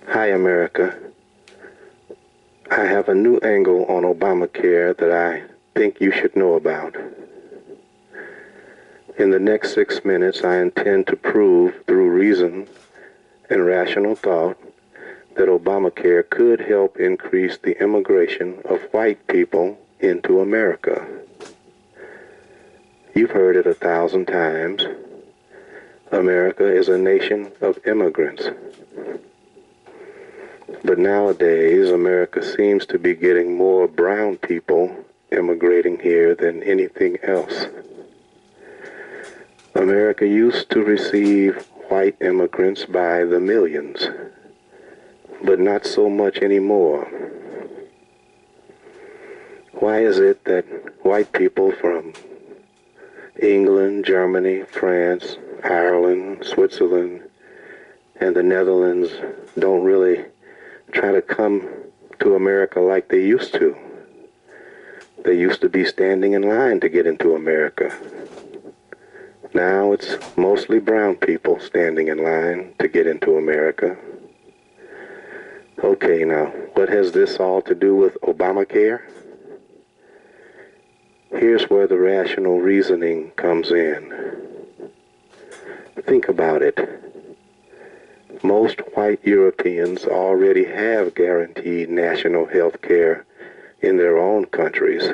Hi, America. I have a new angle on Obamacare that I think you should know about. In the next 6 minutes, I intend to prove through reason and rational thought that Obamacare could help increase the immigration of white people into America. You've heard it 1,000 times. America is a nation of immigrants. But nowadays, America seems to be getting more brown people immigrating here than anything else. America used to receive white immigrants by the millions, but not so much anymore. Why is it that white people from England, Germany, France, Ireland, Switzerland, and the Netherlands don't really try to come to America like they used to? They used to be standing in line to get into America. Now it's mostly brown people standing in line to get into America. Okay, now, what has this all to do with Obamacare? Here's where the rational reasoning comes in. Think about it. Most white Europeans already have guaranteed national health care in their own countries.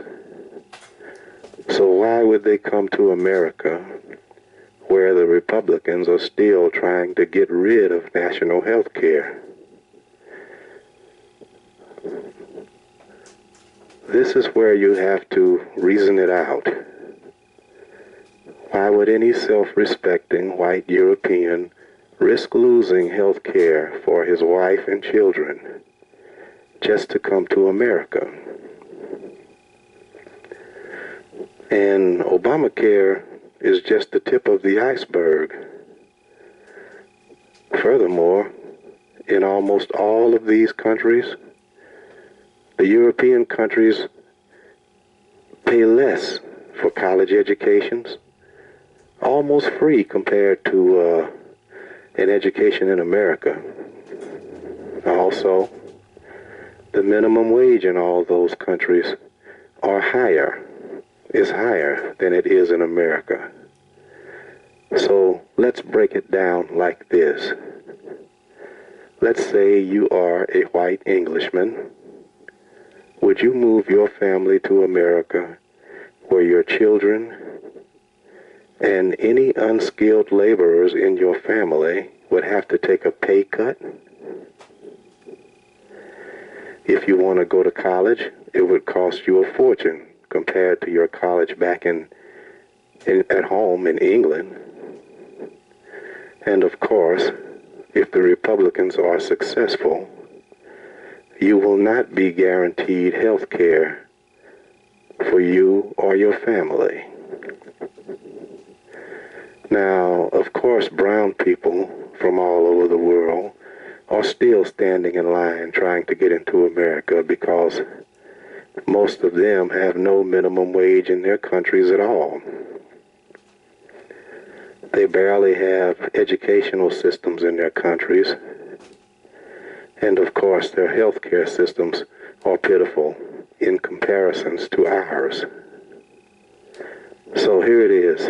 So why would they come to America, where the Republicans are still trying to get rid of national health care? This is where you have to reason it out. Why would any self-respecting white European risk losing health care for his wife and children just to come to America? And Obamacare is just the tip of the iceberg. Furthermore, in almost all of these countries, the European countries pay less for college educations, almost free compared to an education in America. Also, the minimum wage in all those countries is higher than it is in America. So let's break it down like this. Let's say you are a white Englishman. Would you move your family to America where your children and any unskilled laborers in your family would have to take a pay cut? If you want to go to college, it would cost you a fortune compared to your college back at home in England. And of course, if the Republicans are successful, you will not be guaranteed health care for you or your family. Now, of course, brown people from all over the world are still standing in line trying to get into America because most of them have no minimum wage in their countries at all. They barely have educational systems in their countries. And of course, their healthcare systems are pitiful in comparisons to ours. So here it is.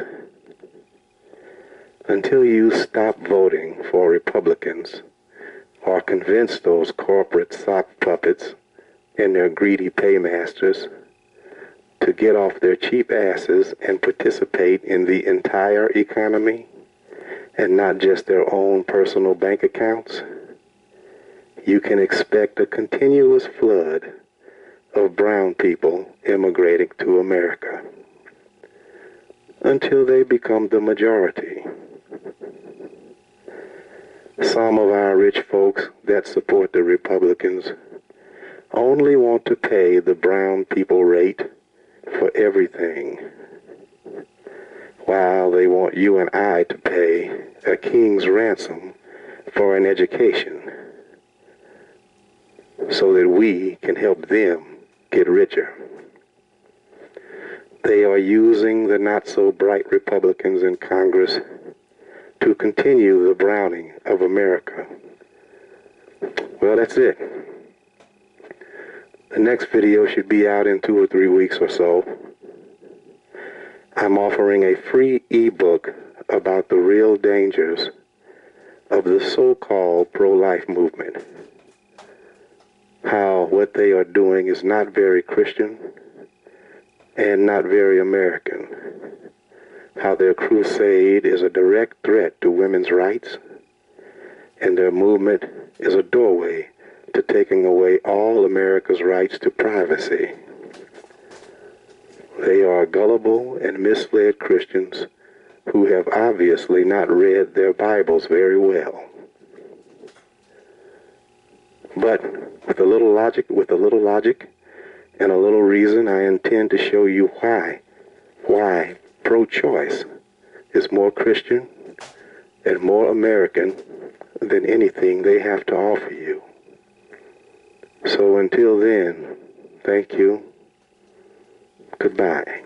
Until you stop voting for Republicans or convince those corporate sock puppets and their greedy paymasters to get off their cheap asses and participate in the entire economy and not just their own personal bank accounts, you can expect a continuous flood of brown people immigrating to America until they become the majority. Some of our rich folks that support the Republicans only want to pay the brown people rate for everything, while they want you and I to pay a king's ransom for an education so that we can help them get richer. They are using the not-so-bright Republicans in Congress to continue the browning of America. Well, that's it. The next video should be out in 2 or 3 weeks or so. I'm offering a free ebook about the real dangers of the so-called pro-life movement. How what they are doing is not very Christian and not very American. How their crusade is a direct threat to women's rights, and their movement is a doorway to taking away all America's rights to privacy. They are gullible and misled Christians who have obviously not read their Bibles very well. But with a little logic and a little reason, I intend to show you why pro-choice is more Christian and more American than anything they have to offer you. So until then, thank you. Goodbye.